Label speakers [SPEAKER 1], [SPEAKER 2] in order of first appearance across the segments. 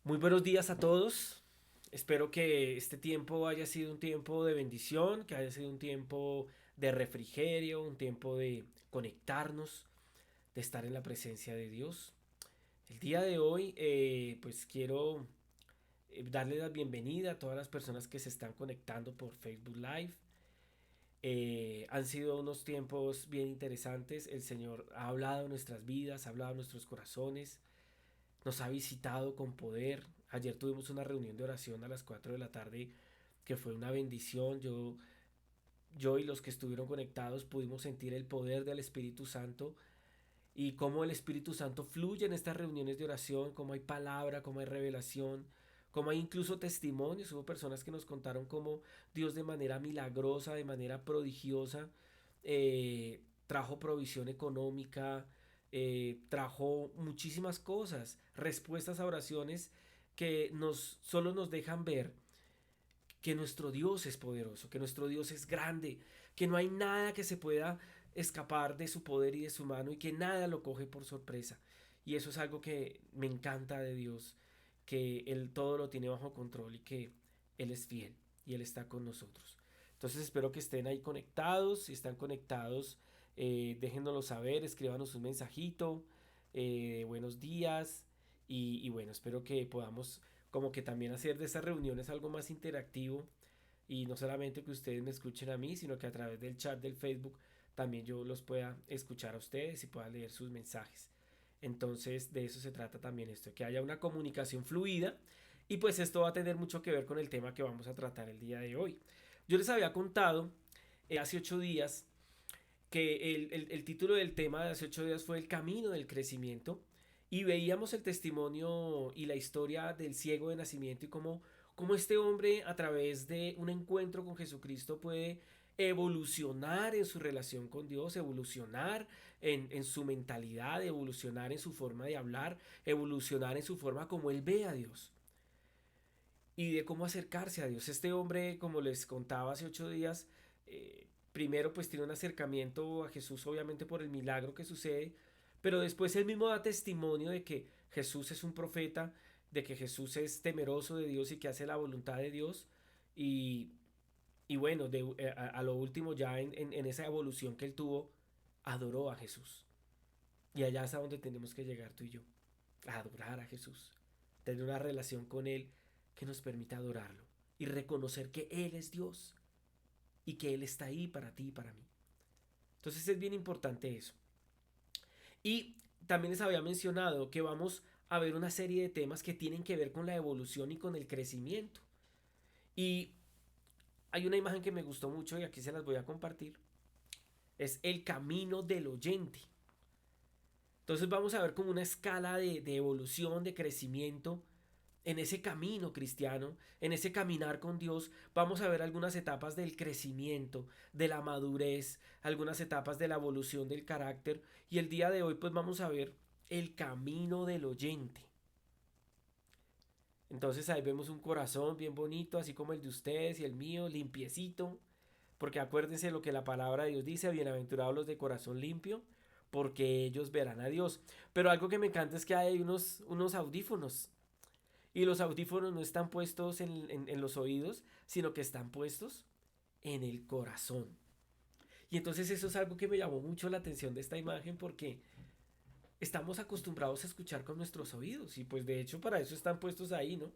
[SPEAKER 1] Muy buenos días a todos. Espero que este tiempo haya sido un tiempo de bendición, que haya sido un tiempo de refrigerio, un tiempo de conectarnos, de estar en la presencia de Dios. El día de hoy, pues quiero darle la bienvenida a todas las personas que se están conectando por Facebook Live. Han sido unos tiempos bien interesantes. El Señor ha hablado en nuestras vidas, ha hablado en nuestros corazones, nos ha visitado con poder. Ayer tuvimos una reunión de oración a las 4 de la tarde que fue una bendición. Yo y los que estuvieron conectados pudimos sentir el poder del Espíritu Santo y cómo el Espíritu Santo fluye en estas reuniones de oración, cómo hay palabra, cómo hay revelación, cómo hay incluso testimonios. Hubo personas que nos contaron cómo Dios de manera milagrosa, de manera prodigiosa, trajo provisión económica, trajo muchísimas cosas, respuestas a oraciones que solo nos dejan ver que nuestro Dios es poderoso, que nuestro Dios es grande, que no hay nada que se pueda escapar de su poder y de su mano y que nada lo coge por sorpresa. Y eso es algo que me encanta de Dios, que Él todo lo tiene bajo control y que Él es fiel y Él está con nosotros. Entonces espero que estén ahí conectados. Si están conectados, déjenoslo saber, escríbanos un mensajito, buenos días y bueno, espero que podamos como que también hacer de estas reuniones algo más interactivo y no solamente que ustedes me escuchen a mí, sino que a través del chat del Facebook también yo los pueda escuchar a ustedes y pueda leer sus mensajes. Entonces de eso se trata también esto, que haya una comunicación fluida y pues esto va a tener mucho que ver con el tema que vamos a tratar el día de hoy. Yo les había contado hace 8 días que el título del tema de hace 8 días fue El camino del crecimiento y veíamos el testimonio y la historia del ciego de nacimiento y cómo este hombre a través de un encuentro con Jesucristo puede evolucionar en su relación con Dios, evolucionar en su mentalidad, evolucionar en su forma de hablar, evolucionar en su forma como él ve a Dios y de cómo acercarse a Dios. Este hombre, como les contaba hace 8 días, primero pues tiene un acercamiento a Jesús obviamente por el milagro que sucede, pero después él mismo da testimonio de que Jesús es un profeta, de que Jesús es temeroso de Dios y que hace la voluntad de Dios y, y bueno, a lo último ya en esa evolución que él tuvo, adoró a Jesús. Y allá es a donde tenemos que llegar tú y yo, a adorar a Jesús, tener una relación con Él que nos permita adorarlo y reconocer que Él es Dios y que Él está ahí para ti y para mí. Entonces es bien importante eso. Y también les había mencionado que vamos a ver una serie de temas que tienen que ver con la evolución y con el crecimiento. Y hay una imagen que me gustó mucho y aquí se las voy a compartir. Es el camino del oyente. Entonces vamos a ver como una escala de evolución, de crecimiento en ese camino cristiano, en ese caminar con Dios. Vamos a ver algunas etapas del crecimiento, de la madurez, algunas etapas de la evolución del carácter. Y el día de hoy pues vamos a ver el camino del oyente. Entonces ahí vemos un corazón bien bonito, así como el de ustedes y el mío, limpiecito. Porque acuérdense lo que la palabra de Dios dice, bienaventurados los de corazón limpio, porque ellos verán a Dios. Pero algo que me encanta es que hay unos audífonos. Y los audífonos no están puestos en los oídos, sino que están puestos en el corazón. Y entonces eso es algo que me llamó mucho la atención de esta imagen porque estamos acostumbrados a escuchar con nuestros oídos y pues de hecho para eso están puestos ahí, ¿no?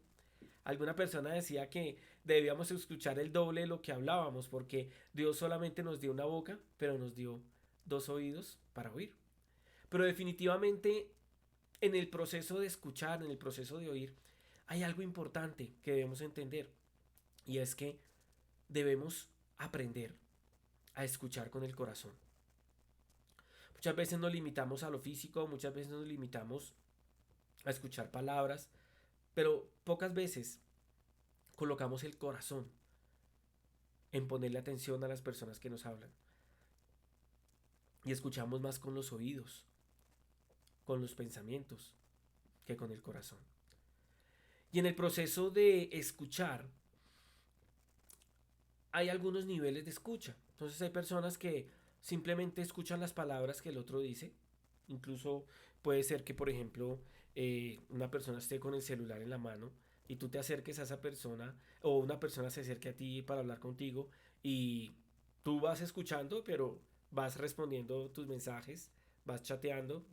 [SPEAKER 1] Alguna persona decía que debíamos escuchar el doble de lo que hablábamos porque Dios solamente nos dio una boca, pero nos dio dos oídos para oír. Pero definitivamente en el proceso de escuchar, en el proceso de oír, hay algo importante que debemos entender y es que debemos aprender a escuchar con el corazón. Muchas veces nos limitamos a lo físico, muchas veces nos limitamos a escuchar palabras, pero pocas veces colocamos el corazón en ponerle atención a las personas que nos hablan y escuchamos más con los oídos, con los pensamientos, que con el corazón. Y en el proceso de escuchar hay algunos niveles de escucha. Entonces hay personas que simplemente escuchan las palabras que el otro dice. Incluso puede ser que, por ejemplo, una persona esté con el celular en la mano y tú te acerques a esa persona o una persona se acerque a ti para hablar contigo y tú vas escuchando, pero vas respondiendo tus mensajes, vas chateando,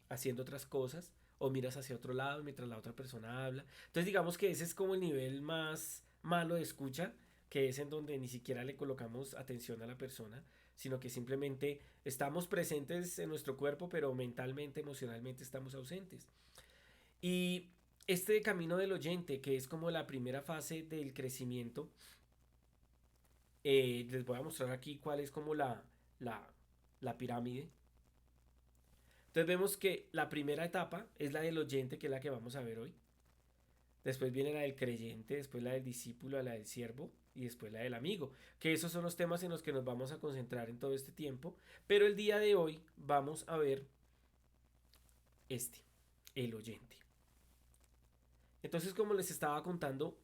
[SPEAKER 1] haciendo otras cosas o miras hacia otro lado mientras la otra persona habla. Entonces digamos que ese es como el nivel más malo de escucha, que es en donde ni siquiera le colocamos atención a la persona, sino que simplemente estamos presentes en nuestro cuerpo, pero mentalmente, emocionalmente estamos ausentes. Y este camino del oyente, que es como la primera fase del crecimiento, les voy a mostrar aquí cuál es como la, la pirámide. Entonces vemos que la primera etapa es la del oyente, que es la que vamos a ver hoy. Después viene la del creyente, después la del discípulo, la del siervo y después la del amigo. Que esos son los temas en los que nos vamos a concentrar en todo este tiempo. Pero el día de hoy vamos a ver este, el oyente. Entonces, como les estaba contando,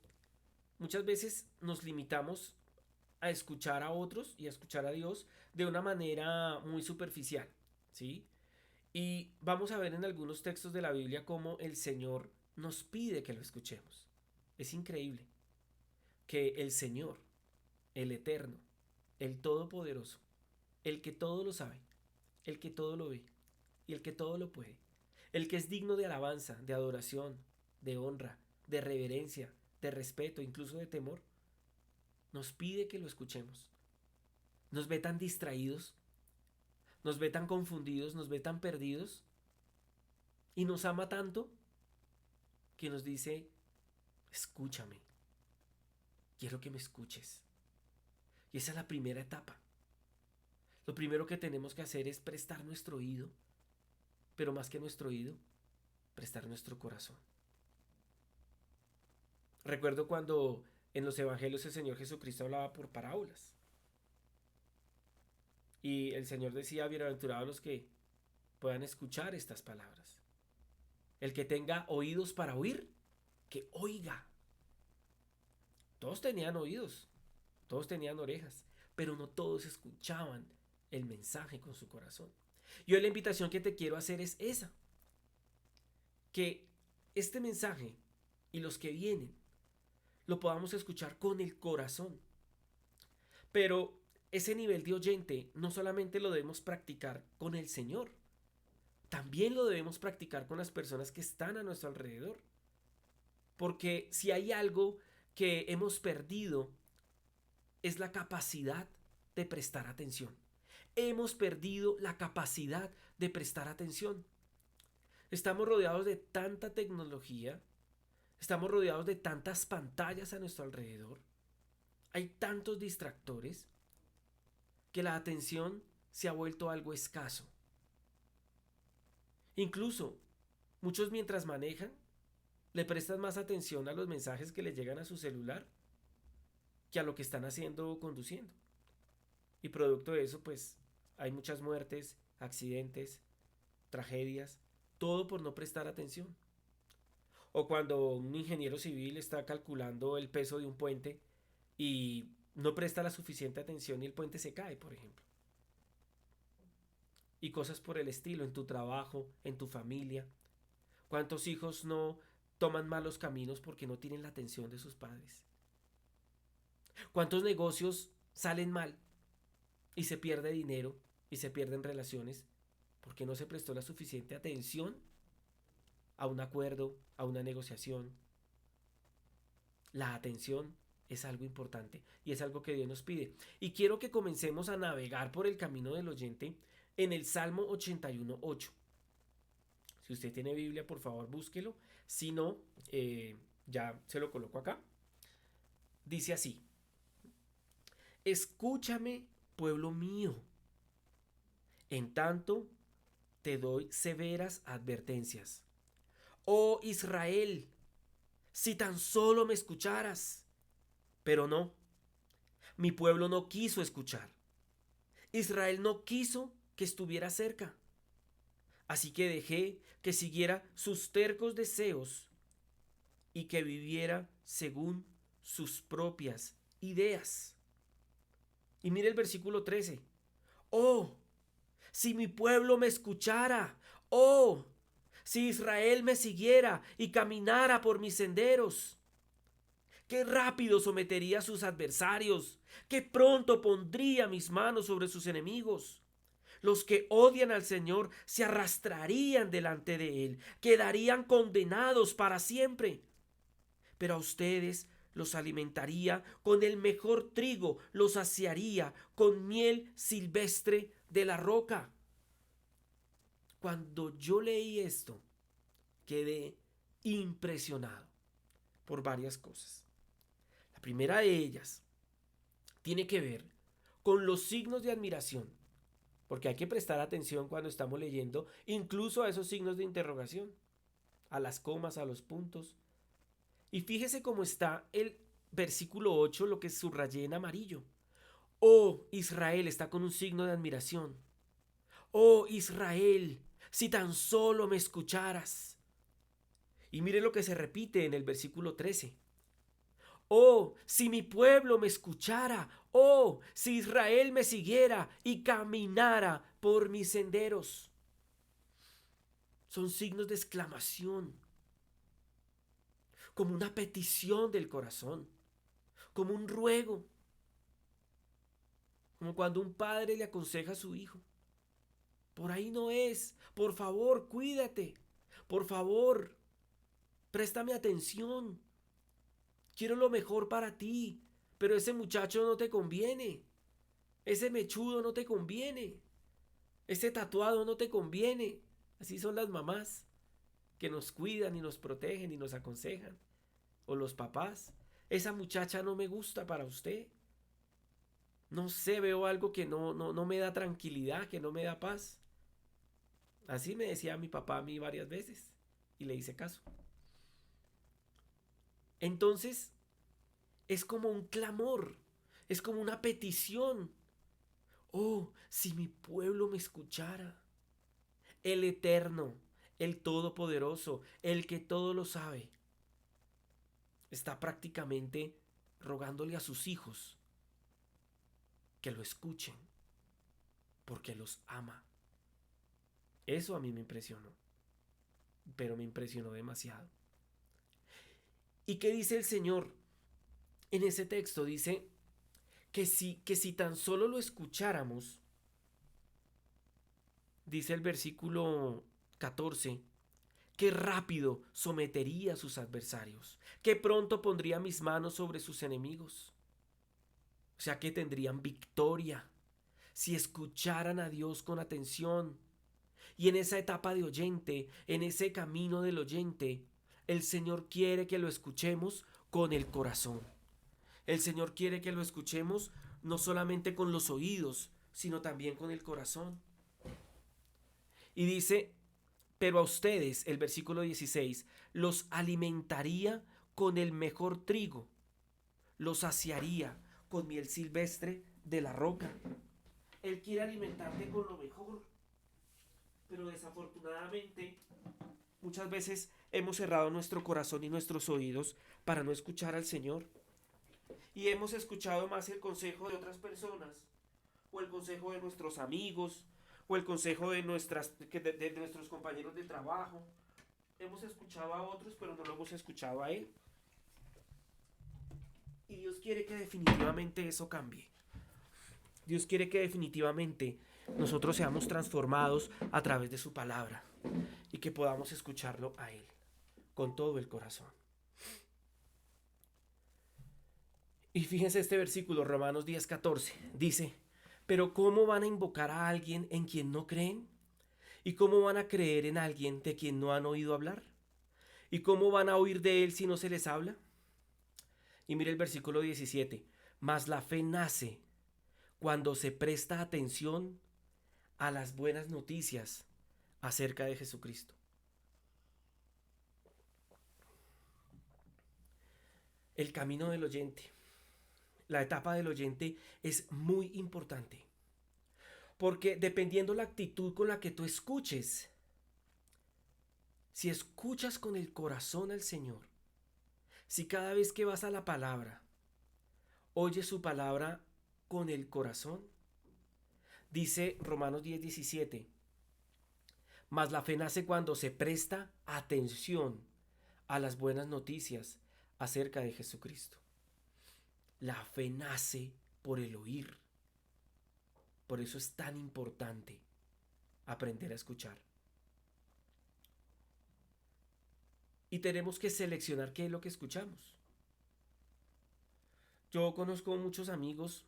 [SPEAKER 1] muchas veces nos limitamos a escuchar a otros y a escuchar a Dios de una manera muy superficial, ¿sí? Y vamos a ver en algunos textos de la Biblia cómo el Señor nos pide que lo escuchemos. Es increíble que el Señor, el Eterno, el Todopoderoso, el que todo lo sabe, el que todo lo ve y el que todo lo puede, el que es digno de alabanza, de adoración, de honra, de reverencia, de respeto, incluso de temor, nos pide que lo escuchemos. Nos ve tan distraídos, nos ve tan confundidos, nos ve tan perdidos y nos ama tanto que nos dice, escúchame, quiero que me escuches. Y esa es la primera etapa. Lo primero que tenemos que hacer es prestar nuestro oído, pero más que nuestro oído, prestar nuestro corazón. Recuerdo cuando en los evangelios el Señor Jesucristo hablaba por parábolas. Y el Señor decía, bienaventurados los que puedan escuchar estas palabras. El que tenga oídos para oír, que oiga. Todos tenían oídos, todos tenían orejas, pero no todos escuchaban el mensaje con su corazón. Y hoy la invitación que te quiero hacer es esa, que este mensaje y los que vienen lo podamos escuchar con el corazón. Pero ese nivel de oyente no solamente lo debemos practicar con el Señor, también lo debemos practicar con las personas que están a nuestro alrededor. Porque si hay algo que hemos perdido es la capacidad de prestar atención. Hemos perdido la capacidad de prestar atención. Estamos rodeados de tanta tecnología, estamos rodeados de tantas pantallas a nuestro alrededor, hay tantos distractores que la atención se ha vuelto algo escaso. Incluso muchos mientras manejan le prestan más atención a los mensajes que les llegan a su celular que a lo que están haciendo conduciendo. Y producto de eso, pues hay muchas muertes, accidentes, tragedias, todo por no prestar atención. O cuando un ingeniero civil está calculando el peso de un puente y no presta la suficiente atención y el puente se cae, por ejemplo. Y cosas por el estilo, en tu trabajo, en tu familia. ¿Cuántos hijos no toman malos caminos porque no tienen la atención de sus padres? ¿Cuántos negocios salen mal y se pierde dinero y se pierden relaciones porque no se prestó la suficiente atención a un acuerdo, a una negociación? La atención es algo importante y es algo que Dios nos pide. Y quiero que comencemos a navegar por el camino del oyente en el Salmo 81:8. Si usted tiene Biblia, por favor, búsquelo. Si no, ya se lo coloco acá. Dice así: escúchame, pueblo mío, en tanto te doy severas advertencias. Oh Israel, si tan solo me escucharas. Pero no, mi pueblo no quiso escuchar. Israel no quiso que estuviera cerca. Así que dejé que siguiera sus tercos deseos y que viviera según sus propias ideas. Y mire el versículo 13. Oh, si mi pueblo me escuchara. Oh, si Israel me siguiera y caminara por mis senderos, qué rápido sometería a sus adversarios, qué pronto pondría mis manos sobre sus enemigos. Los que odian al Señor se arrastrarían delante de Él, quedarían condenados para siempre. Pero a ustedes los alimentaría con el mejor trigo, los saciaría con miel silvestre de la roca. Cuando yo leí esto, quedé impresionado por varias cosas. La primera de ellas tiene que ver con los signos de admiración, porque hay que prestar atención cuando estamos leyendo, incluso a esos signos de interrogación, a las comas, a los puntos. Y fíjese cómo está el versículo 8, lo que subrayé en amarillo. Oh, Israel está con un signo de admiración. Oh, Israel, si tan solo me escucharas. Y mire lo que se repite en el versículo 13. Oh, si mi pueblo me escuchara. Oh, si Israel me siguiera y caminara por mis senderos. Son signos de exclamación, como una petición del corazón, como un ruego, como cuando un padre le aconseja a su hijo. Por ahí no es, por favor, cuídate, por favor, préstame atención, quiero lo mejor para ti, pero ese muchacho no te conviene, ese mechudo no te conviene, ese tatuado no te conviene. Así son las mamás que nos cuidan y nos protegen y nos aconsejan, o los papás. Esa muchacha no me gusta para usted. No sé, veo algo que no me da tranquilidad, que no me da paz. Así me decía mi papá a mí varias veces y le hice caso. Entonces es como un clamor, es como una petición. Oh, si mi pueblo me escuchara. El Eterno, el Todopoderoso, el que todo lo sabe, está prácticamente rogándole a sus hijos que lo escuchen porque los ama. Eso a mí me impresionó, pero me impresionó demasiado. ¿Y qué dice el Señor en ese texto? Dice que si tan solo lo escucháramos, dice el versículo 14, qué rápido sometería a sus adversarios, qué pronto pondría mis manos sobre sus enemigos. O sea que tendrían victoria si escucharan a Dios con atención. Y en esa etapa de oyente, en ese camino del oyente, el Señor quiere que lo escuchemos con el corazón. El Señor quiere que lo escuchemos no solamente con los oídos, sino también con el corazón. Y dice, pero a ustedes, el versículo 16, los alimentaría con el mejor trigo, los saciaría con miel silvestre de la roca. Él quiere alimentarte con lo mejor, pero desafortunadamente muchas veces hemos cerrado nuestro corazón y nuestros oídos para no escuchar al Señor. Y hemos escuchado más el consejo de otras personas, o el consejo de nuestros amigos, o el consejo de nuestros compañeros de trabajo. Hemos escuchado a otros, pero no lo hemos escuchado a Él. Y Dios quiere que definitivamente eso cambie. Dios quiere que definitivamente nosotros seamos transformados a través de su palabra y que podamos escucharlo a Él con todo el corazón. Y fíjense este versículo, Romanos 10:14, dice, pero ¿cómo van a invocar a alguien en quien no creen? ¿Y cómo van a creer en alguien de quien no han oído hablar? ¿Y cómo van a oír de él si no se les habla? Y mire el versículo 17, mas la fe nace cuando se presta atención a las buenas noticias acerca de Jesucristo. El camino del oyente, la etapa del oyente es muy importante. Porque dependiendo la actitud con la que tú escuches, si escuchas con el corazón al Señor, si cada vez que vas a la palabra, oyes su palabra con el corazón, dice Romanos 10:17, Mas la fe nace cuando se presta atención a las buenas noticias acerca de Jesucristo. La fe nace por el oír. Por eso es tan importante aprender a escuchar. Y tenemos que seleccionar qué es lo que escuchamos. Yo conozco muchos amigos,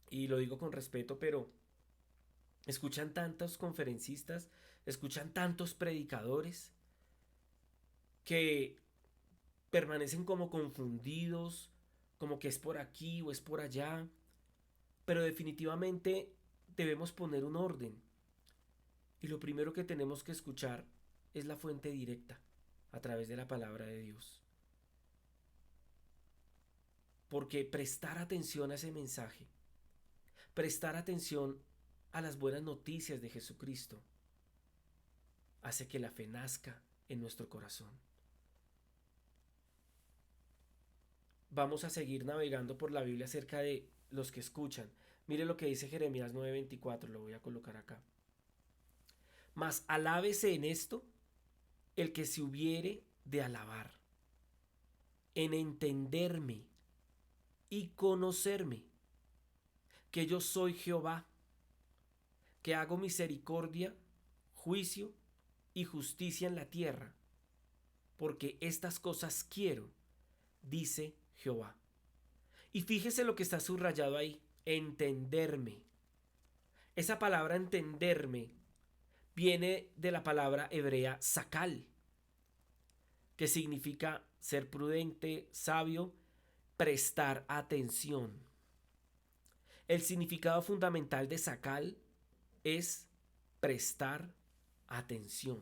[SPEAKER 1] y lo digo con respeto, pero escuchan tantos conferencistas, escuchan tantos predicadores, que permanecen como confundidos, como que es por aquí o es por allá, pero definitivamente debemos poner un orden. Y lo primero que tenemos que escuchar es la fuente directa, a través de la palabra de Dios. Porque prestar atención a ese mensaje, prestar atención a las buenas noticias de Jesucristo, hace que la fe nazca en nuestro corazón. Vamos a seguir navegando por la Biblia acerca de los que escuchan. Mire lo que dice Jeremías 9:24, lo voy a colocar acá. Mas alábese en esto el que se hubiere de alabar, en entenderme y conocerme, que yo soy Jehová, que hago misericordia, juicio y justicia en la tierra, porque estas cosas quiero, dice Jehová. Y fíjese lo que está subrayado ahí, entenderme. Esa palabra entenderme viene de la palabra hebrea sakal, que significa ser prudente, sabio, prestar atención. El significado fundamental de sakal es prestar atención.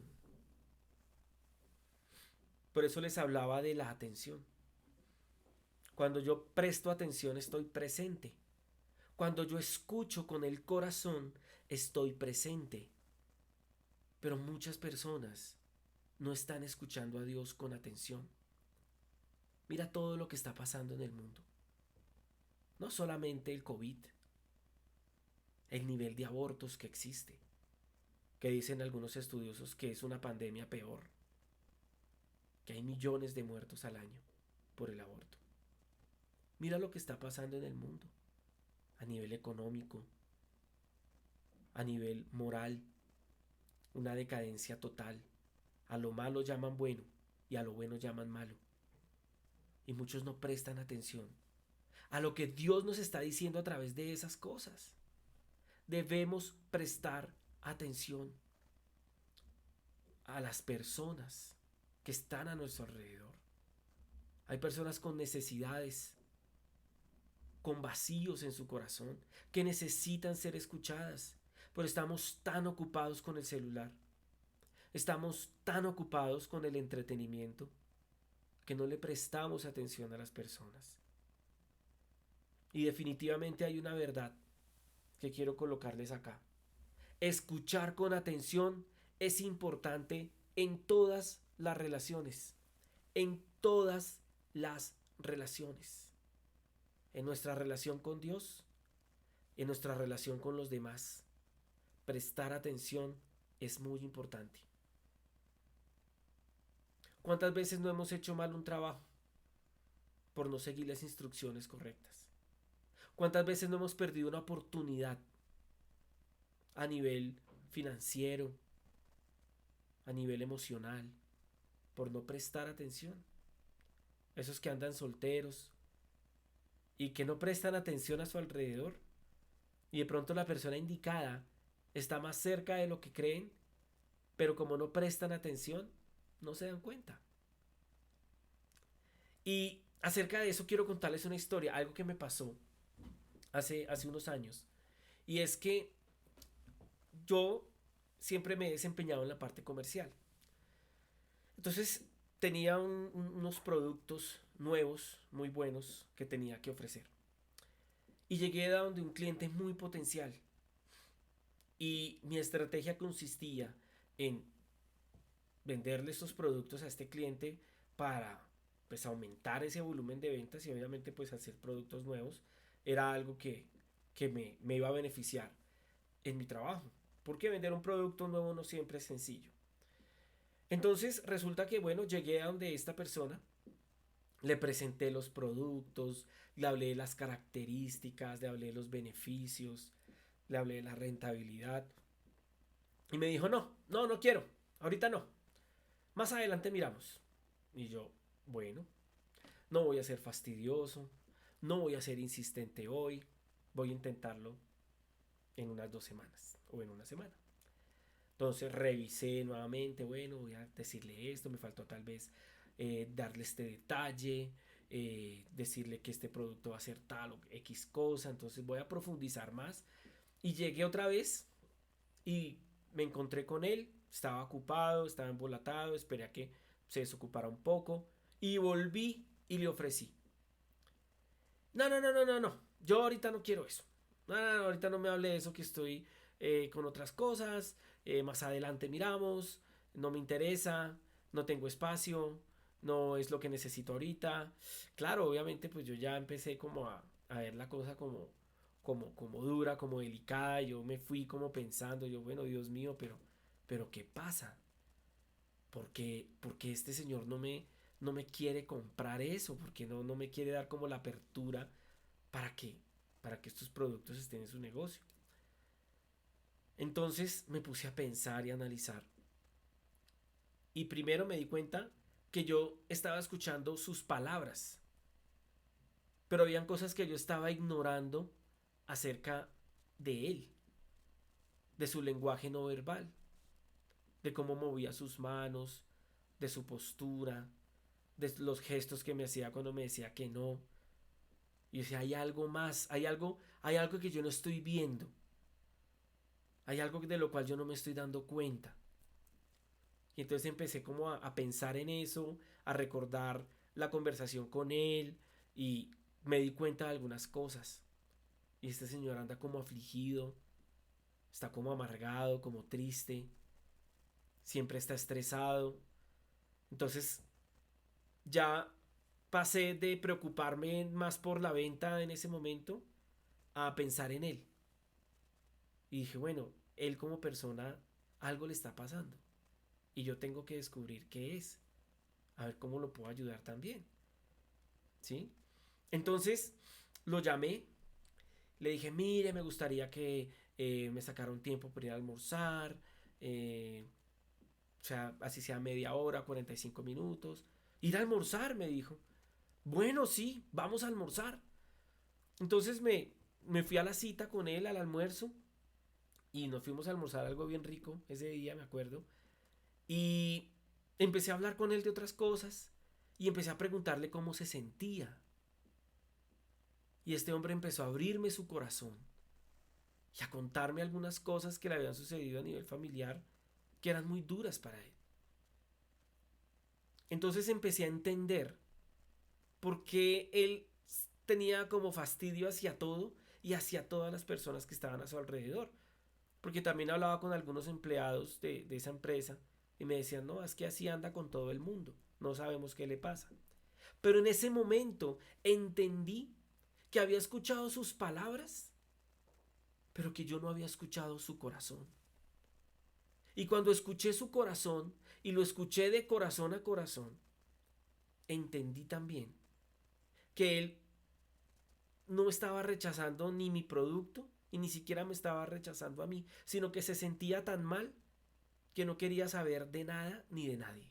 [SPEAKER 1] Por eso les hablaba de la atención. Cuando yo presto atención estoy presente. Cuando yo escucho con el corazón estoy presente. Pero muchas personas no están escuchando a Dios con atención. Mira todo lo que está pasando en el mundo. No solamente el COVID, el nivel de abortos que existe, que dicen algunos estudiosos que es una pandemia peor, que hay millones de muertos al año por el aborto. Mira lo que está pasando en el mundo, a nivel económico, a nivel moral, una decadencia total. A lo malo llaman bueno y a lo bueno llaman malo. Y muchos no prestan atención a lo que Dios nos está diciendo a través de esas cosas. Debemos prestar atención a las personas que están a nuestro alrededor. Hay personas con necesidades, con vacíos en su corazón, que necesitan ser escuchadas, pero estamos tan ocupados con el celular, estamos tan ocupados con el entretenimiento, que no le prestamos atención a las personas. Y definitivamente hay una verdad que quiero colocarles acá. Escuchar con atención es importante en todas las relaciones, en todas las relaciones, en nuestra relación con Dios, en nuestra relación con los demás. Prestar atención es muy importante. ¿Cuántas veces no hemos hecho mal un trabajo por no seguir las instrucciones correctas? ¿Cuántas veces no hemos perdido una oportunidad a nivel financiero, a nivel emocional, por no prestar atención? Esos que andan solteros y que no prestan atención a su alrededor, y de pronto la persona indicada está más cerca de lo que creen, pero como no prestan atención, no se dan cuenta. Y acerca de eso quiero contarles una historia, algo que me pasó hace unos años. Y es que yo siempre me he desempeñado en la parte comercial. Entonces tenía unos productos nuevos, muy buenos, que tenía que ofrecer. Y llegué a donde un cliente muy potencial. Y mi estrategia consistía en venderle estos productos a este cliente para pues aumentar ese volumen de ventas, y obviamente pues hacer productos nuevos era algo que me iba a beneficiar en mi trabajo. porque vender un producto nuevo no siempre es sencillo. Entonces resulta que, bueno, llegué a donde esta persona, le presenté los productos, le hablé de las características, le hablé de los beneficios, le hablé de la rentabilidad. Y me dijo, no, no, no quiero, ahorita no, más adelante miramos. Y yo, bueno, no voy a ser fastidioso, no voy a ser insistente hoy, voy a intentarlo en unas 2 semanas o en una semana. Entonces revisé nuevamente, bueno, voy a decirle esto, me faltó tal vez darle este detalle, decirle que este producto va a ser tal o X cosa, entonces voy a profundizar más. Y llegué otra vez y me encontré con él, estaba ocupado, estaba embolatado, esperé a que se desocupara un poco y volví y le ofrecí. No, no, no, no, no, no, yo ahorita no quiero eso. No, no, no, ahorita no me hable de eso que estoy con otras cosas, más adelante miramos, no me interesa, no tengo espacio, no es lo que necesito ahorita. Claro, obviamente pues yo ya empecé como a ver la cosa como dura, como delicada, yo me fui como pensando, yo bueno, Dios mío, pero ¿qué pasa? Porque este señor no me quiere comprar eso, porque no me quiere dar como la apertura para que, para que estos productos estén en su negocio. Entonces me puse a pensar y a analizar. Y primero me di cuenta que yo estaba escuchando sus palabras, pero habían cosas que yo estaba ignorando acerca de él, de su lenguaje no verbal, de cómo movía sus manos, de su postura, de los gestos que me hacía cuando me decía que no. Y decía, hay algo más, hay algo que yo no estoy viendo, hay algo de lo cual yo no me estoy dando cuenta. Y entonces empecé como a pensar en eso, a recordar la conversación con él y me di cuenta de algunas cosas. Y este señor anda como afligido, está como amargado, como triste, siempre está estresado. Entonces ya pasé de preocuparme más por la venta en ese momento a pensar en él. Y dije, bueno, él como persona algo le está pasando y yo tengo que descubrir qué es, a ver cómo lo puedo ayudar también, ¿sí? Entonces lo llamé, le dije, mire, me gustaría que me sacara un tiempo para ir a almorzar, eh, o sea, así sea media hora, 45 minutos. Ir a almorzar, me dijo. Bueno, sí, vamos a almorzar. Entonces me fui a la cita con él, al almuerzo, y nos fuimos a almorzar algo bien rico ese día, me acuerdo. Y empecé a hablar con él de otras cosas y empecé a preguntarle cómo se sentía. Y este hombre empezó a abrirme su corazón y a contarme algunas cosas que le habían sucedido a nivel familiar que eran muy duras para él. Entonces empecé a entender por qué él tenía como fastidio hacia todo y hacia todas las personas que estaban a su alrededor. Porque también hablaba con algunos empleados de esa empresa y me decían, no, es que así anda con todo el mundo, no sabemos qué le pasa. Pero en ese momento entendí que había escuchado sus palabras, pero que yo no había escuchado su corazón. Y cuando escuché su corazón y lo escuché de corazón a corazón, entendí también que él no estaba rechazando ni mi producto y ni siquiera me estaba rechazando a mí, sino que se sentía tan mal que no quería saber de nada ni de nadie.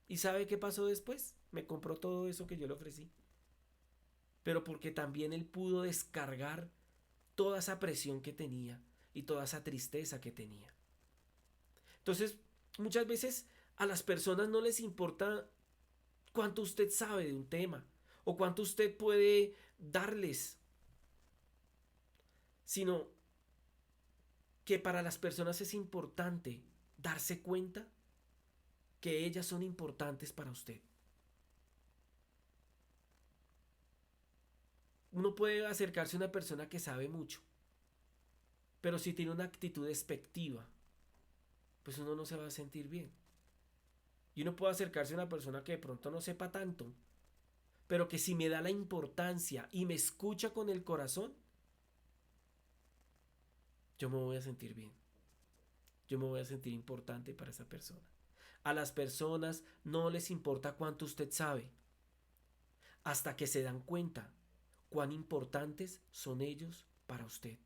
[SPEAKER 1] ¿Y sabe qué pasó después? Me compró todo eso que yo le ofrecí. Pero porque también él pudo descargar toda esa presión que tenía y toda esa tristeza que tenía. Entonces, muchas veces a las personas no les importa cuánto usted sabe de un tema o cuánto usted puede darles, sino que para las personas es importante darse cuenta que ellas son importantes para usted. Uno puede acercarse a una persona que sabe mucho, pero si tiene una actitud despectiva, pues uno no se va a sentir bien. Y uno puede acercarse a una persona que de pronto no sepa tanto, pero que si me da la importancia y me escucha con el corazón, yo me voy a sentir bien. Yo me voy a sentir importante para esa persona. A las personas no les importa cuánto usted sabe, hasta que se dan cuenta cuán importantes son ellos para usted.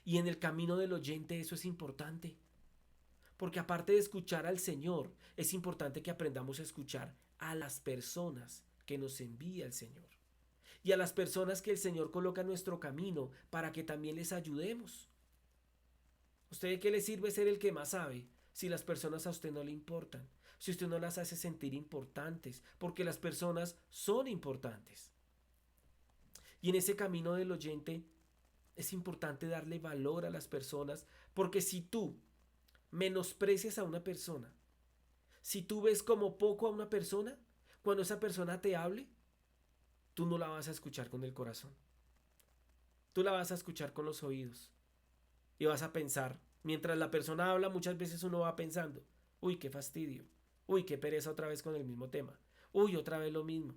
[SPEAKER 1] Y en el camino del oyente eso es importante, porque aparte de escuchar al Señor, es importante que aprendamos a escuchar a las personas que nos envía el Señor y a las personas que el Señor coloca en nuestro camino para que también les ayudemos. ¿Usted de qué le sirve ser el que más sabe si las personas a usted no le importan? Si usted no las hace sentir importantes, porque las personas son importantes. Y en ese camino del oyente es importante darle valor a las personas, porque si tú menosprecias a una persona, si tú ves como poco a una persona, cuando esa persona te hable, tú no la vas a escuchar con el corazón. Tú la vas a escuchar con los oídos. Y vas a pensar, mientras la persona habla, muchas veces uno va pensando, uy, qué fastidio, uy, qué pereza otra vez con el mismo tema, uy, otra vez lo mismo,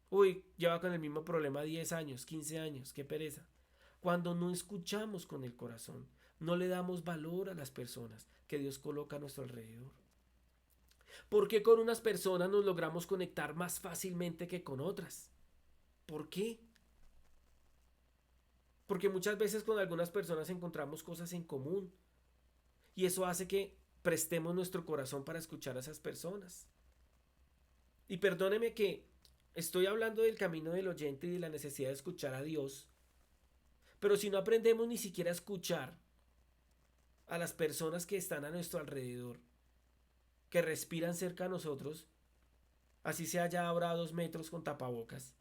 [SPEAKER 1] uy, lleva con el mismo problema 10 años, 15 años, qué pereza. Cuando no escuchamos con el corazón, no le damos valor a las personas que Dios coloca a nuestro alrededor. ¿Por qué con unas personas nos logramos conectar más fácilmente que con otras? ¿Por qué? Porque muchas veces con algunas personas encontramos cosas en común y eso hace que prestemos nuestro corazón para escuchar a esas personas. Y perdóneme que estoy hablando del camino del oyente y de la necesidad de escuchar a Dios, pero si no aprendemos ni siquiera a escuchar a las personas que están a nuestro alrededor, que respiran cerca a nosotros, así sea ya ahora a 2 metros con tapabocas,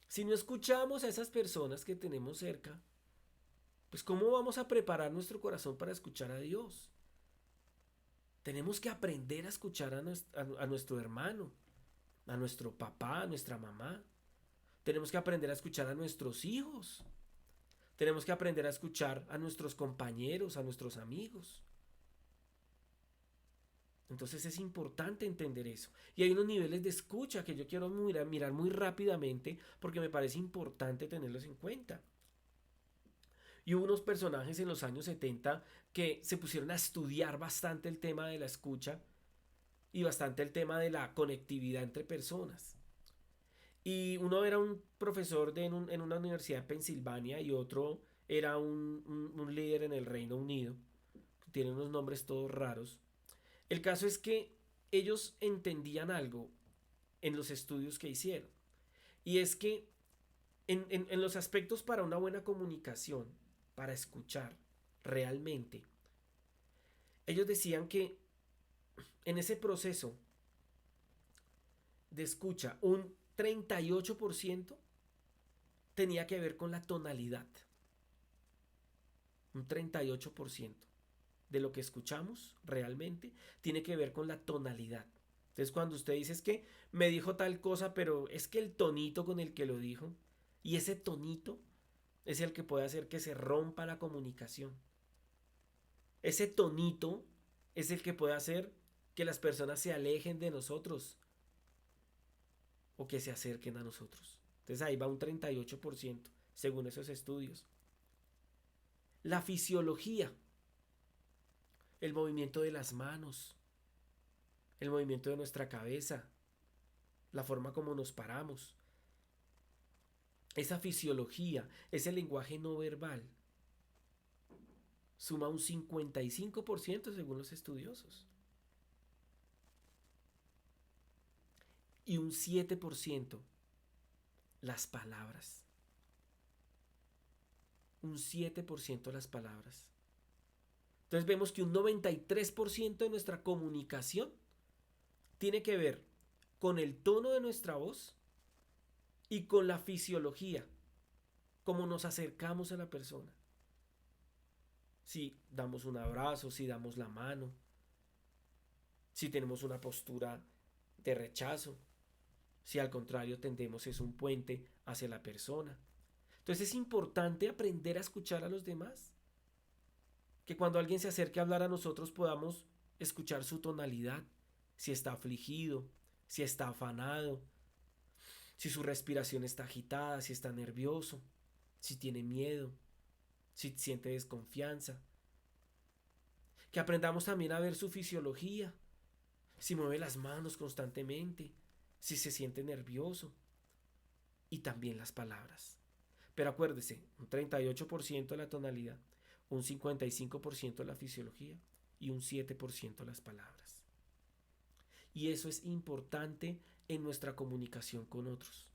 [SPEAKER 1] si no escuchamos a esas personas que tenemos cerca, pues ¿cómo vamos a preparar nuestro corazón para escuchar a Dios? Tenemos que aprender a escuchar a nuestro hermano, a nuestro papá, a nuestra mamá. Tenemos que aprender a escuchar a nuestros hijos. Tenemos que aprender a escuchar a nuestros compañeros, a nuestros amigos. Entonces es importante entender eso. Y hay unos niveles de escucha que yo quiero mirar muy rápidamente porque me parece importante tenerlos en cuenta. Y hubo unos personajes en los años 70 que se pusieron a estudiar bastante el tema de la escucha y bastante el tema de la conectividad entre personas. Y uno era un profesor en una universidad de Pensilvania y otro era un líder en el Reino Unido. Tiene unos nombres todos raros. El caso es que ellos entendían algo en los estudios que hicieron. Y es que en los aspectos para una buena comunicación, para escuchar realmente, ellos decían que en ese proceso de escucha, un 38% tenía que ver con la tonalidad. Un 38% de lo que escuchamos realmente tiene que ver con la tonalidad. Entonces cuando usted dice es que me dijo tal cosa, pero es que el tonito con el que lo dijo, y ese tonito es el que puede hacer que se rompa la comunicación. Ese tonito es el que puede hacer que las personas se alejen de nosotros o que se acerquen a nosotros. Entonces ahí va un 38% según esos estudios. La fisiología, el movimiento de las manos, el movimiento de nuestra cabeza, la forma como nos paramos. Esa fisiología, ese lenguaje no verbal, suma un 55% según los estudiosos. Y un 7% las palabras. Un 7% las palabras. Entonces vemos que un 93% de nuestra comunicación tiene que ver con el tono de nuestra voz y con la fisiología, cómo nos acercamos a la persona. Si damos un abrazo, si damos la mano, si tenemos una postura de rechazo, si al contrario tendemos es un puente hacia la persona. Entonces es importante aprender a escuchar a los demás. Que cuando alguien se acerque a hablar a nosotros podamos escuchar su tonalidad, si está afligido, si está afanado, si su respiración está agitada, si está nervioso. si tiene miedo, si siente desconfianza. Que aprendamos también a ver su fisiología, si mueve las manos constantemente, si se siente nervioso y también las palabras. Pero acuérdese, un 38% la tonalidad, un 55% la fisiología y un 7% las palabras. Y eso es importante en nuestra comunicación con otros.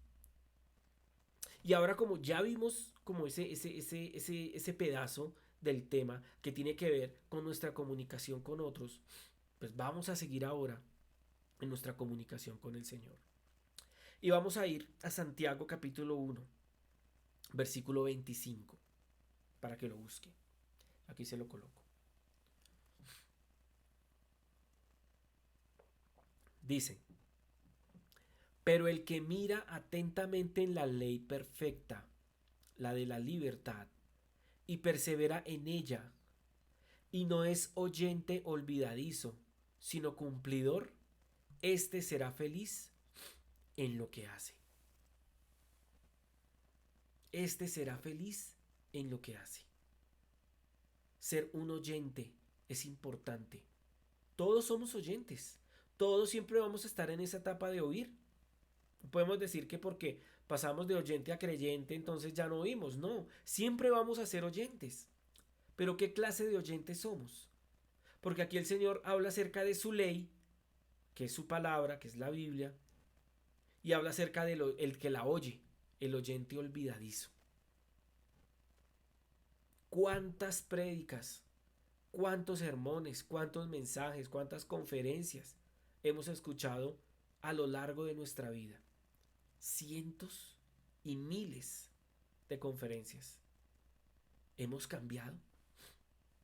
[SPEAKER 1] Y ahora como ya vimos como ese pedazo del tema que tiene que ver con nuestra comunicación con otros, pues vamos a seguir ahora en nuestra comunicación con el Señor. Y vamos a ir a Santiago capítulo 1, versículo 25, para que lo busque. Aquí se lo coloco. Dice, pero el que mira atentamente en la ley perfecta, la de la libertad, y persevera en ella, y no es oyente olvidadizo, sino cumplidor, éste será feliz en lo que hace. Este será feliz en lo que hace. Ser un oyente es importante. Todos somos oyentes. Todos siempre vamos a estar en esa etapa de oír. Podemos decir que porque pasamos de oyente a creyente, entonces ya no oímos. No, siempre vamos a ser oyentes. Pero ¿qué clase de oyentes somos? Porque aquí el Señor habla acerca de su ley, que es su palabra, que es la Biblia, y habla acerca de el que la oye, el oyente olvidadizo. ¿Cuántas prédicas, cuántos sermones, cuántos mensajes, cuántas conferencias hemos escuchado a lo largo de nuestra vida? Cientos y miles de conferencias. ¿Hemos cambiado?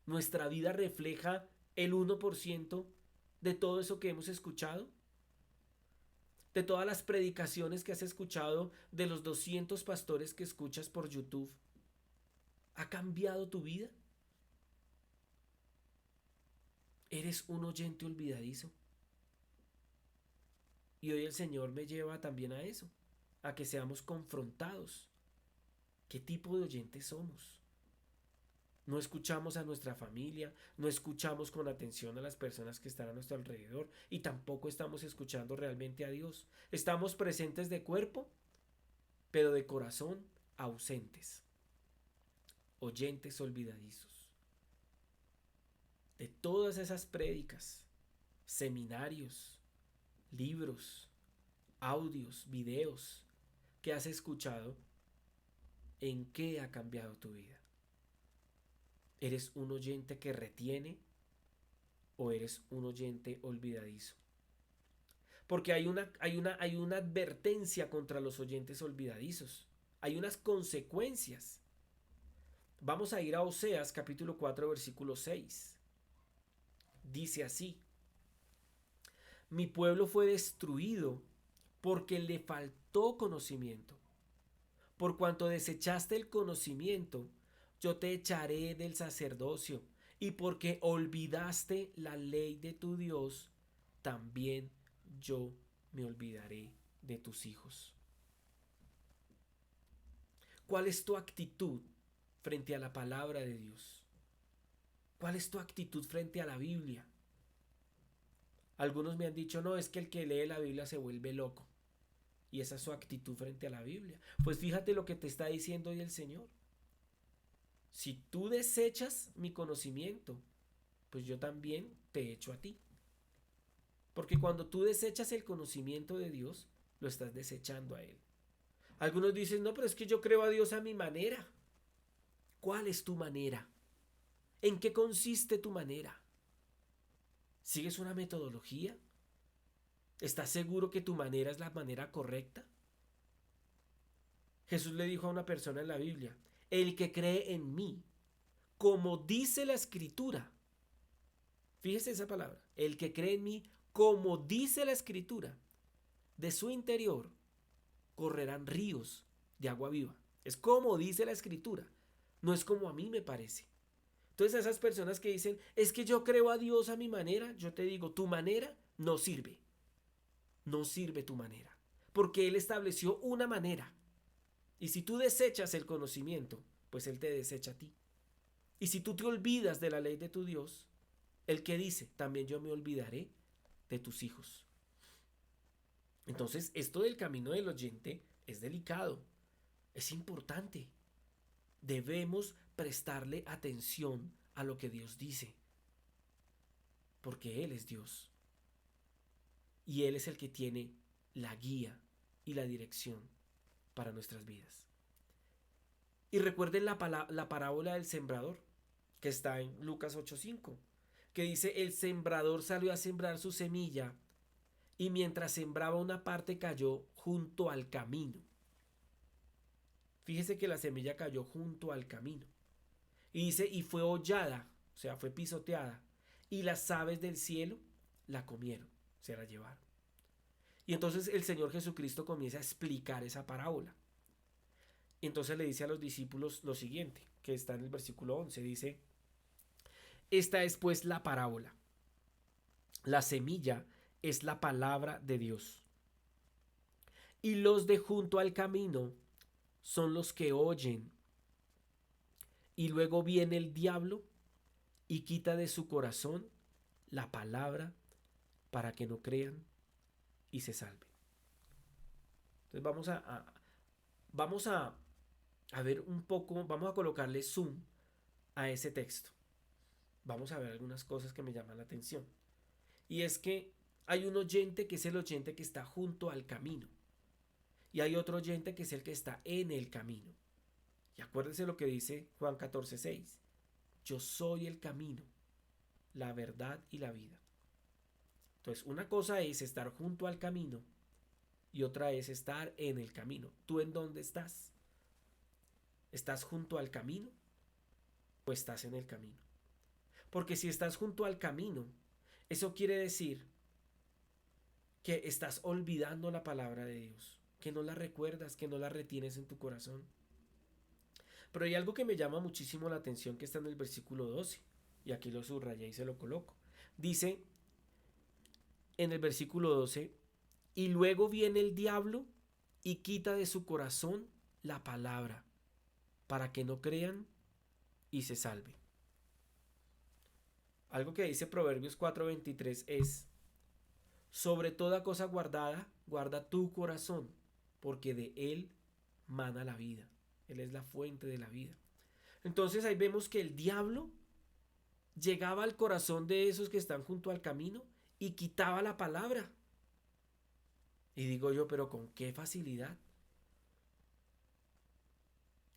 [SPEAKER 1] ¿Nuestra vida refleja el 1% de todo eso que hemos escuchado? ¿De todas las predicaciones que has escuchado, de los 200 pastores que escuchas por YouTube? ¿Ha cambiado tu vida? ¿Eres un oyente olvidadizo? Y hoy el Señor me lleva también a eso, a que seamos confrontados. ¿Qué tipo de oyentes somos? No escuchamos a nuestra familia, no escuchamos con atención a las personas que están a nuestro alrededor y tampoco estamos escuchando realmente a Dios. Estamos presentes de cuerpo, pero de corazón ausentes. Oyentes olvidadizos. De todas esas prédicas, seminarios, libros, audios, videos que has escuchado, ¿en qué ha cambiado tu vida? ¿Eres un oyente que retiene o eres un oyente olvidadizo? Porque hay una advertencia contra los oyentes olvidadizos. Hay unas consecuencias. Vamos a ir a Oseas capítulo 4 versículo 6. Dice así: mi pueblo fue destruido porque le faltó conocimiento. Por cuanto desechaste el conocimiento, yo te echaré del sacerdocio, y porque olvidaste la ley de tu Dios, también yo me olvidaré de tus hijos. ¿Cuál es tu actitud frente a la palabra de Dios? ¿Cuál es tu actitud frente a la Biblia? Algunos me han dicho, no, es que el que lee la Biblia se vuelve loco. Y esa es su actitud frente a la Biblia. Pues fíjate lo que te está diciendo hoy el Señor. Si tú desechas mi conocimiento, pues yo también te echo a ti. Porque cuando tú desechas el conocimiento de Dios, lo estás desechando a Él. Algunos dicen, no, pero es que yo creo a Dios a mi manera. ¿Cuál es tu manera? ¿En qué consiste tu manera? ¿Sigues una metodología? ¿Estás seguro que tu manera es la manera correcta? Jesús le dijo a una persona en la Biblia, el que cree en mí, como dice la Escritura. Fíjese esa palabra, el que cree en mí, como dice la Escritura, de su interior correrán ríos de agua viva. Es como dice la Escritura, no es como a mí me parece. Entonces a esas personas que dicen, es que yo creo a Dios a mi manera, yo te digo, tu manera no sirve. No sirve tu manera, porque Él estableció una manera. Y si tú desechas el conocimiento, pues Él te desecha a ti. Y si tú te olvidas de la ley de tu Dios, el que dice, también yo me olvidaré de tus hijos. Entonces, esto del camino del oyente es delicado, es importante. Debemos prestarle atención a lo que Dios dice, porque Él es Dios. Y Él es el que tiene la guía y la dirección para nuestras vidas. Y recuerden la parábola del sembrador, que está en Lucas 8:5, que dice, el sembrador salió a sembrar su semilla y mientras sembraba una parte cayó junto al camino. Fíjese que la semilla cayó junto al camino. Y dice, y fue hollada, o sea, fue pisoteada, y las aves del cielo la comieron, se la llevaron. Y entonces el Señor Jesucristo comienza a explicar esa parábola. Y entonces le dice a los discípulos lo siguiente, que está en el versículo 11, dice, esta es pues la parábola. La semilla es la palabra de Dios. Y los de junto al camino son los que oyen. Y luego viene el diablo y quita de su corazón la palabra para que no crean y se salven. Entonces vamos a ver un poco, vamos a colocarle zoom a ese texto. Vamos a ver algunas cosas que me llaman la atención. Y es que hay un oyente que es el oyente que está junto al camino. Y hay otro oyente que es el que está en el camino. Y acuérdense lo que dice Juan 14:6. Yo soy el camino, la verdad y la vida. Entonces, una cosa es estar junto al camino y otra es estar en el camino. ¿Tú en dónde estás? ¿Estás junto al camino o estás en el camino? Porque si estás junto al camino, eso quiere decir que estás olvidando la palabra de Dios, que no la recuerdas, que no la retienes en tu corazón. Pero hay algo que me llama muchísimo la atención que está en el versículo 12, y aquí lo subrayé y se lo coloco. Dice en el versículo 12, y luego viene el diablo y quita de su corazón la palabra, para que no crean y se salven. Algo que dice Proverbios 4:23 es, sobre toda cosa guardada, guarda tu corazón, porque de él mana la vida. Él es la fuente de la vida. Entonces ahí vemos que el diablo llegaba al corazón de esos que están junto al camino y quitaba la palabra. Y digo yo, pero ¿con qué facilidad?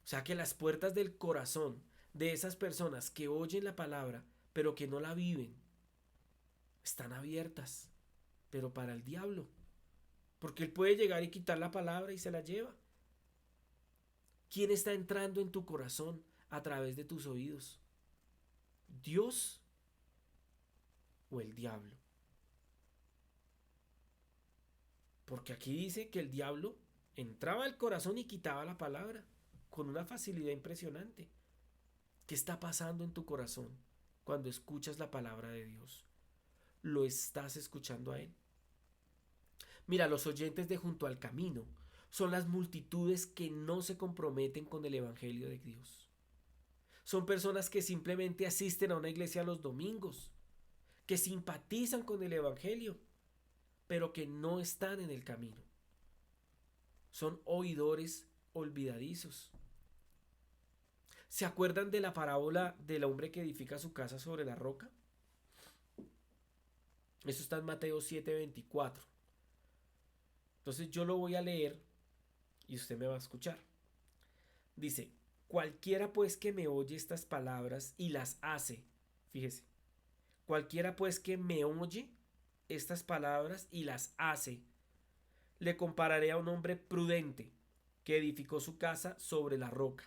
[SPEAKER 1] O sea que las puertas del corazón de esas personas que oyen la palabra, pero que no la viven, están abiertas, pero para el diablo. Porque él puede llegar y quitar la palabra y se la lleva. ¿Quién está entrando en tu corazón a través de tus oídos? ¿Dios o el diablo? Porque aquí dice que el diablo entraba al corazón y quitaba la palabra con una facilidad impresionante. ¿Qué está pasando en tu corazón cuando escuchas la palabra de Dios? ¿Lo estás escuchando a Él? Mira, los oyentes de junto al camino son las multitudes que no se comprometen con el Evangelio de Dios. Son personas que simplemente asisten a una iglesia los domingos, que simpatizan con el Evangelio, pero que no están en el camino. Son oidores olvidadizos. ¿Se acuerdan de la parábola del hombre que edifica su casa sobre la roca? Eso está en Mateo 7:24. Entonces yo lo voy a leer y usted me va a escuchar. Dice, cualquiera pues que me oye estas palabras y las hace, fíjese, cualquiera pues que me oye estas palabras y las hace, le compararé a un hombre prudente que edificó su casa sobre la roca.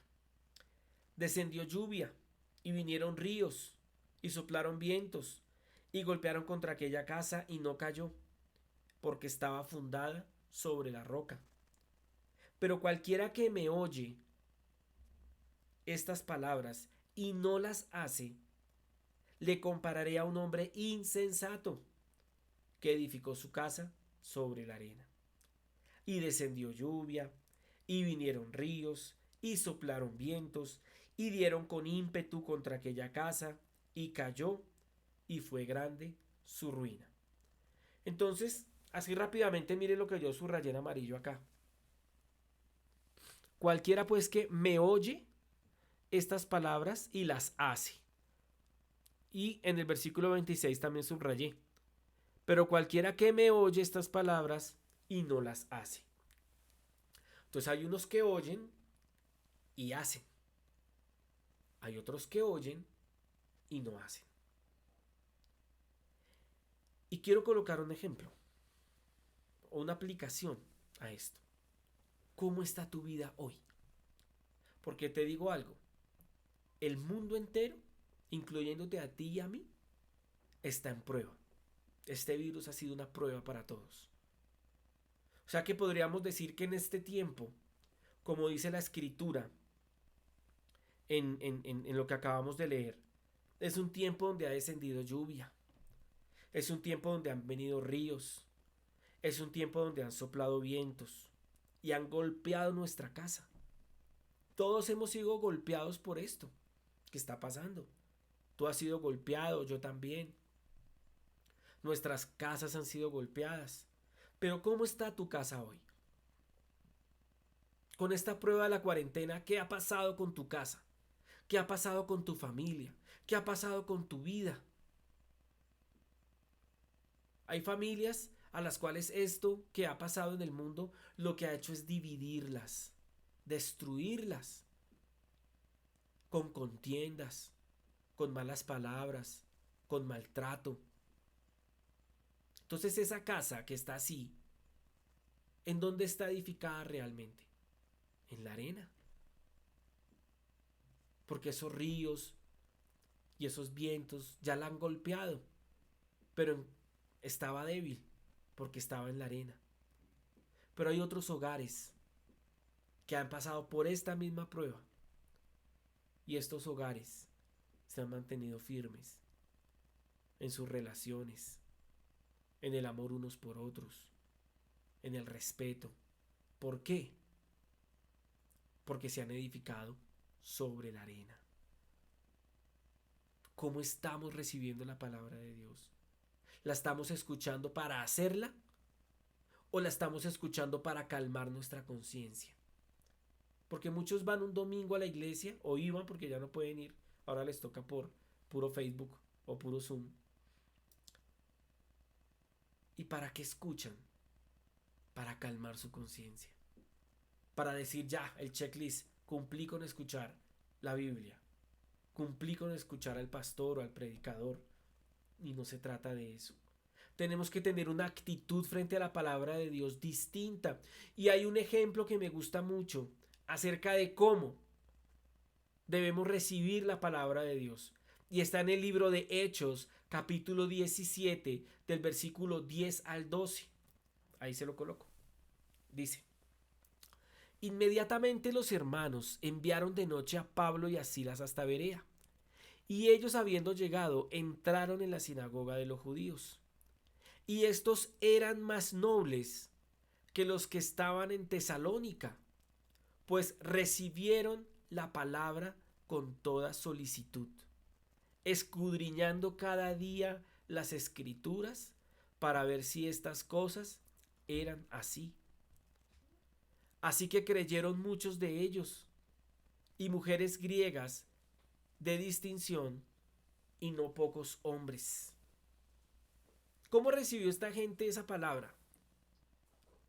[SPEAKER 1] Descendió lluvia y vinieron ríos y soplaron vientos y golpearon contra aquella casa y no cayó, porque estaba fundada sobre la roca. Pero cualquiera que me oye estas palabras y no las hace, le compararé a un hombre insensato que edificó su casa sobre la arena. Y descendió lluvia, Y vinieron ríos, y soplaron vientos, y dieron con ímpetu contra aquella casa, y cayó, y fue grande su ruina. Entonces, así rápidamente, mire lo que yo subrayé en amarillo acá. Cualquiera pues que me oye estas palabras y las hace. Y en el versículo 26 también subrayé. Pero cualquiera que me oye estas palabras y no las hace. Entonces hay unos que oyen y hacen. Hay otros que oyen y no hacen. Y quiero colocar un ejemplo o una aplicación a esto. ¿Cómo está tu vida hoy? Porque te digo algo, el mundo entero, incluyéndote a ti y a mí, está en prueba. Este virus ha sido una prueba para todos. O sea que podríamos decir que en este tiempo, como dice la escritura en lo que acabamos de leer, es un tiempo donde ha descendido lluvia. Es un tiempo donde han venido ríos. Es un tiempo donde han soplado vientos y han golpeado nuestra casa. Todos hemos sido golpeados por esto que está pasando. Tú has sido golpeado, yo también. Nuestras casas han sido golpeadas. Pero ¿cómo está tu casa hoy? Con esta prueba de la cuarentena, ¿qué ha pasado con tu casa? ¿Qué ha pasado con tu familia? ¿Qué ha pasado con tu vida? Hay familias a las cuales esto que ha pasado en el mundo lo que ha hecho es dividirlas, destruirlas, con contiendas, con malas palabras, con maltrato. Entonces esa casa que está así, ¿en dónde está edificada realmente? En la arena. Porque esos ríos y esos vientos ya la han golpeado, pero estaba débil porque estaba en la arena. Pero hay otros hogares que han pasado por esta misma prueba y estos hogares se han mantenido firmes en sus relaciones, en el amor unos por otros, en el respeto. ¿Por qué? Porque se han edificado sobre la arena. ¿Cómo estamos recibiendo la palabra de Dios? ¿La estamos escuchando para hacerla o la estamos escuchando para calmar nuestra conciencia? Porque muchos van un domingo a la iglesia o iban porque ya no pueden ir. Ahora les toca por puro Facebook o puro Zoom. ¿Y para qué escuchan? Para calmar su conciencia. Para decir ya, el checklist, cumplí con escuchar la Biblia. Cumplí con escuchar al pastor o al predicador. Y no se trata de eso. Tenemos que tener una actitud frente a la palabra de Dios distinta. Y hay un ejemplo que me gusta mucho acerca de cómo debemos recibir la palabra de Dios. Y está en el libro de Hechos, capítulo 17, del versículo 10 al 12. Ahí se lo coloco. Dice: Inmediatamente los hermanos enviaron de noche a Pablo y a Silas hasta Berea. Y ellos, habiendo llegado, entraron en la sinagoga de los judíos. Y estos eran más nobles que los que estaban en Tesalónica, pues recibieron la palabra con toda solicitud, escudriñando cada día las escrituras para ver si estas cosas eran así. Así que creyeron muchos de ellos, y mujeres griegas de distinción, y no pocos hombres. ¿Cómo recibió esta gente esa palabra?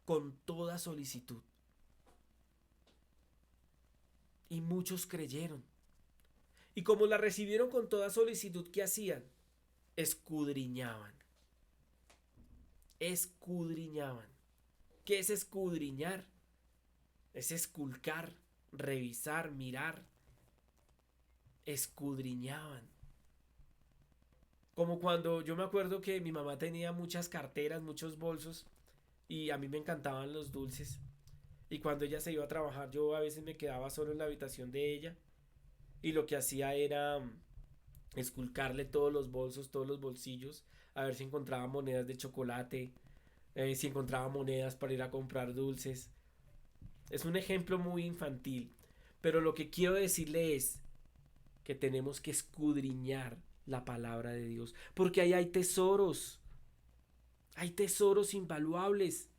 [SPEAKER 1] Con toda solicitud. Y muchos creyeron. Y como la recibieron con toda solicitud, ¿qué hacían? Escudriñaban. Escudriñaban. ¿Qué es escudriñar? Es esculcar, revisar, mirar. Escudriñaban. Como cuando yo me acuerdo que mi mamá tenía muchas carteras, muchos bolsos, y a mí me encantaban los dulces. Y cuando ella se iba a trabajar, yo a veces me quedaba solo en la habitación de ella y lo que hacía era esculcarle todos los bolsos, todos los bolsillos, a ver si encontraba monedas de chocolate, si encontraba monedas para ir a comprar dulces. Es un ejemplo muy infantil, pero lo que quiero decirle es que tenemos que escudriñar la palabra de Dios, porque ahí hay tesoros invaluables.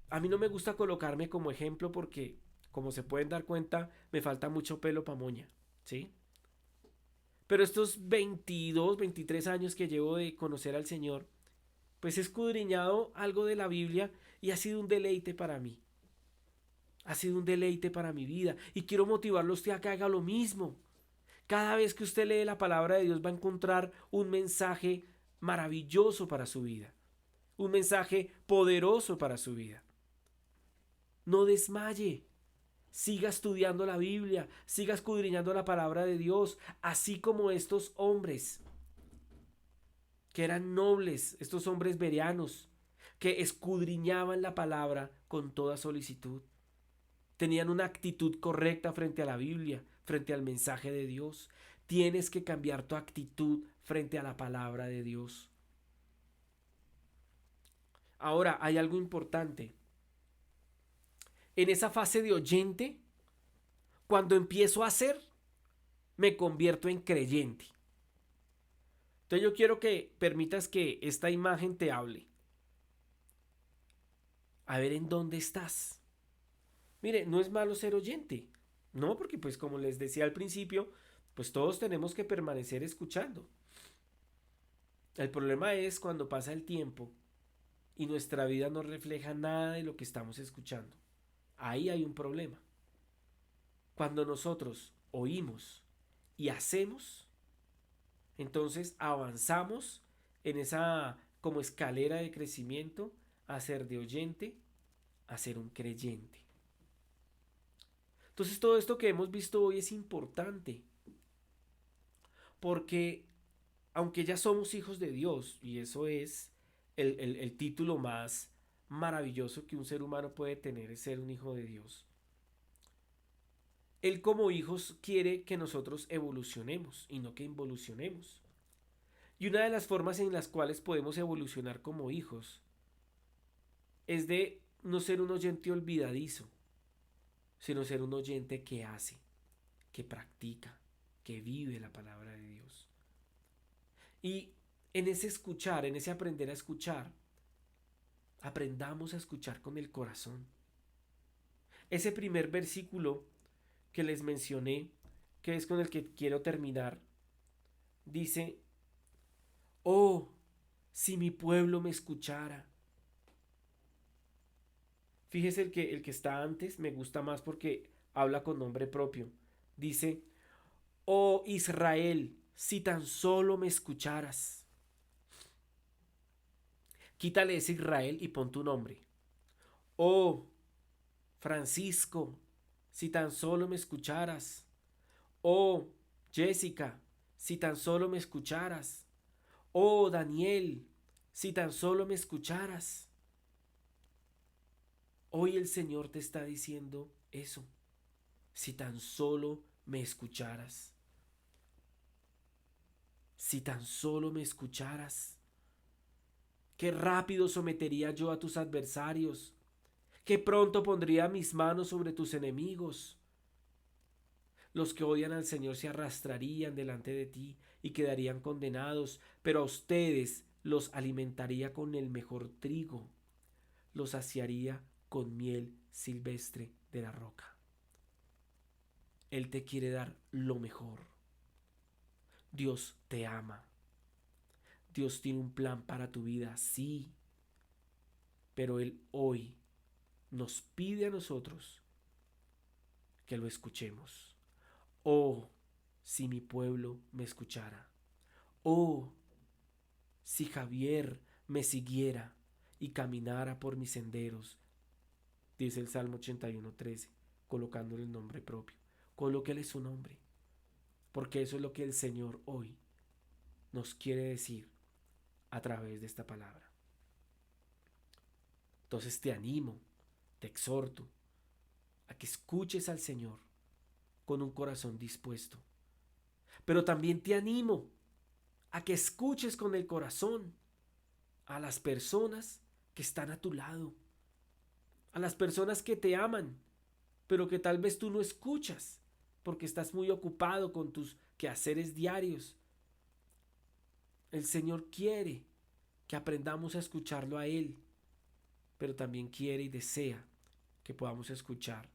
[SPEAKER 1] A mí no me gusta colocarme como ejemplo porque, como se pueden dar cuenta, me falta mucho pelo pa' moña, ¿sí? Pero estos 22, 23 años que llevo de conocer al Señor, pues he escudriñado algo de la Biblia y ha sido un deleite para mí. Ha sido un deleite para mi vida y quiero motivarlo a usted a que haga lo mismo. Cada vez que usted lee la palabra de Dios va a encontrar un mensaje maravilloso para su vida, un mensaje poderoso para su vida. No desmaye, siga estudiando la Biblia, siga escudriñando la palabra de Dios, así como estos hombres que eran nobles, estos hombres bereanos, que escudriñaban la palabra con toda solicitud. Tenían una actitud correcta frente a la Biblia, frente al mensaje de Dios. Tienes que cambiar tu actitud frente a la palabra de Dios. Ahora, hay algo importante. En esa fase de oyente, cuando empiezo a hacer, me convierto en creyente. Entonces yo quiero que permitas que esta imagen te hable. A ver en dónde estás. Mire, no es malo ser oyente. No, porque pues como les decía al principio, pues todos tenemos que permanecer escuchando. El problema es cuando pasa el tiempo y nuestra vida no refleja nada de lo que estamos escuchando. Ahí hay un problema. Cuando nosotros oímos y hacemos, entonces avanzamos en esa como escalera de crecimiento a ser de oyente a ser un creyente. Entonces todo esto que hemos visto hoy es importante porque aunque ya somos hijos de Dios y eso es el título más maravilloso que un ser humano puede tener es ser un hijo de Dios. Él como hijos quiere que nosotros evolucionemos y no que involucionemos. Y una de las formas en las cuales podemos evolucionar como hijos es de no ser un oyente olvidadizo, sino ser un oyente que hace, que practica, que vive la palabra de Dios. Y en ese escuchar, en ese aprender a escuchar, aprendamos a escuchar con el corazón. Ese primer versículo que les mencioné, que es con el que quiero terminar, dice, oh, si mi pueblo me escuchara. Fíjese el que está antes, me gusta más porque habla con nombre propio. Dice, oh Israel, si tan solo me escucharas. Quítale ese Israel y pon tu nombre. Oh Francisco, si tan solo me escucharas. Oh Jessica, si tan solo me escucharas. Oh Daniel, si tan solo me escucharas. Hoy el Señor te está diciendo eso. Si tan solo me escucharas. Si tan solo me escucharas. Qué rápido sometería yo a tus adversarios. Qué pronto pondría mis manos sobre tus enemigos. Los que odian al Señor se arrastrarían delante de ti y quedarían condenados, pero a ustedes los alimentaría con el mejor trigo, los saciaría con miel silvestre de la roca. Él te quiere dar lo mejor. Dios te ama. Dios tiene un plan para tu vida, sí, pero Él hoy nos pide a nosotros que lo escuchemos. Oh, si mi pueblo me escuchara. Oh, si Javier me siguiera y caminara por mis senderos, dice el Salmo 81:13, colocándole el nombre propio. Colóquele su nombre, porque eso es lo que el Señor hoy nos quiere decir a través de esta palabra. Entonces te animo, te exhorto a que escuches al Señor con un corazón dispuesto. Pero también te animo a que escuches con el corazón a las personas que están a tu lado. a las personas que te aman, pero que tal vez tú no escuchas porque estás muy ocupado con tus quehaceres diarios. El Señor quiere que aprendamos a escucharlo a Él, pero también quiere y desea que podamos escuchar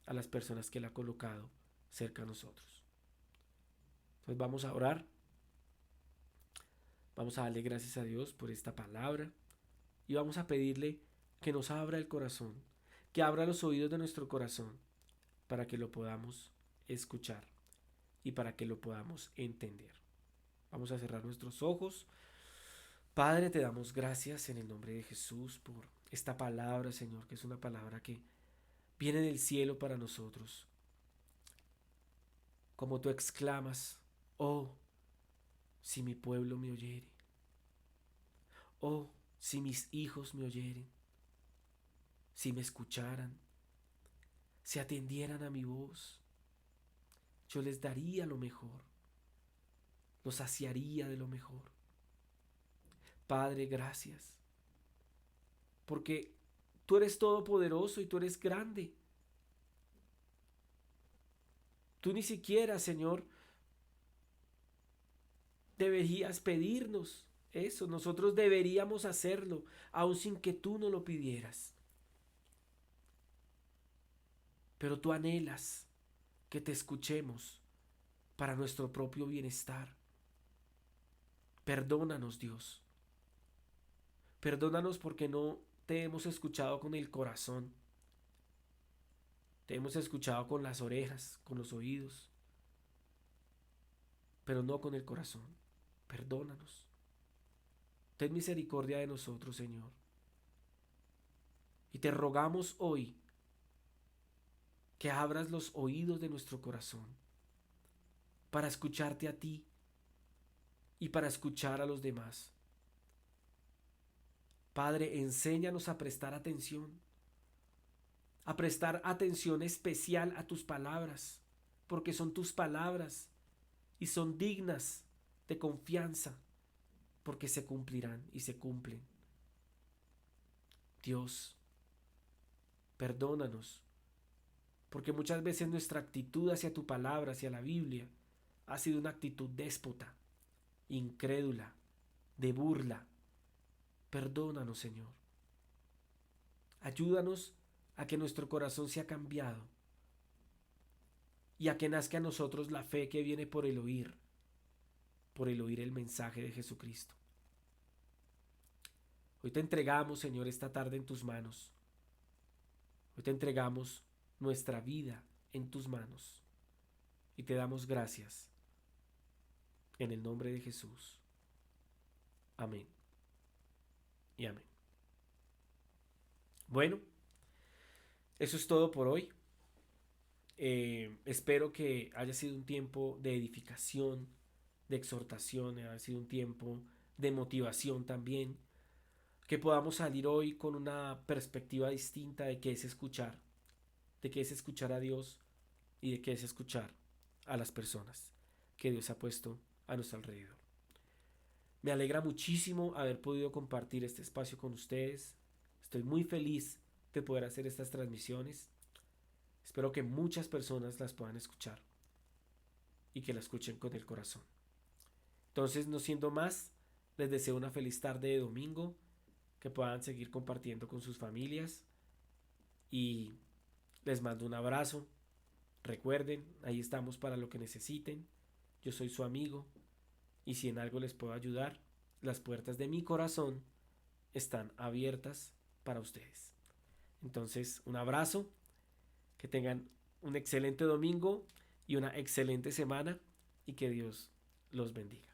[SPEAKER 1] a las personas que Él ha colocado cerca a nosotros. Entonces vamos a orar, vamos a darle gracias a Dios por esta palabra y vamos a pedirle que nos abra el corazón, que abra los oídos de nuestro corazón para que lo podamos escuchar y para que lo podamos entender. Vamos a cerrar nuestros ojos. Padre, te damos gracias en el nombre de Jesús por esta palabra, Señor, que es una palabra que viene del cielo para nosotros. Como tú exclamas, oh, si mi pueblo me oyere, oh, si mis hijos me oyeren, si me escucharan, si atendieran a mi voz, yo les daría lo mejor, los saciaría de lo mejor. Padre, gracias, porque tú eres todopoderoso y tú eres grande. Tú ni siquiera, Señor, deberías pedirnos eso. Nosotros deberíamos hacerlo, aun sin que tú nos lo pidieras. Pero tú anhelas que te escuchemos para nuestro propio bienestar. Perdónanos, Dios. Perdónanos porque no te hemos escuchado con el corazón. Te hemos escuchado con las orejas, con los oídos, pero no con el corazón. Perdónanos. Ten misericordia de nosotros, Señor. Y te rogamos hoy que abras los oídos de nuestro corazón para escucharte a ti y para escuchar a los demás. Padre, enséñanos a prestar atención especial a tus palabras, porque son tus palabras y son dignas de confianza, porque se cumplirán y se cumplen. Dios, perdónanos, porque muchas veces nuestra actitud hacia tu palabra, hacia la Biblia, ha sido una actitud déspota, incrédula, de burla. Perdónanos, Señor. Ayúdanos a que nuestro corazón sea cambiado y a que nazca en nosotros la fe que viene por el oír el mensaje de Jesucristo. Hoy te entregamos, Señor, esta tarde en tus manos. Hoy te entregamos nuestra vida en tus manos y te damos gracias en el nombre de Jesús. Amén y amén. Bueno, eso es todo por hoy. Espero que haya sido un tiempo de edificación, de exhortación, haya sido un tiempo de motivación también, que podamos salir hoy con una perspectiva distinta de qué es escuchar, de qué es escuchar a Dios y de qué es escuchar a las personas que Dios ha puesto a nuestro alrededor. Me alegra muchísimo haber podido compartir este espacio con ustedes. Estoy muy feliz de poder hacer estas transmisiones. Espero que muchas personas las puedan escuchar y que la escuchen con el corazón. Entonces, no siendo más, les deseo una feliz tarde de domingo, que puedan seguir compartiendo con sus familias y les mando un abrazo. Recuerden, ahí estamos para lo que necesiten. Yo soy su amigo y si en algo les puedo ayudar, las puertas de mi corazón están abiertas para ustedes. Entonces, un abrazo, que tengan un excelente domingo y una excelente semana y que Dios los bendiga.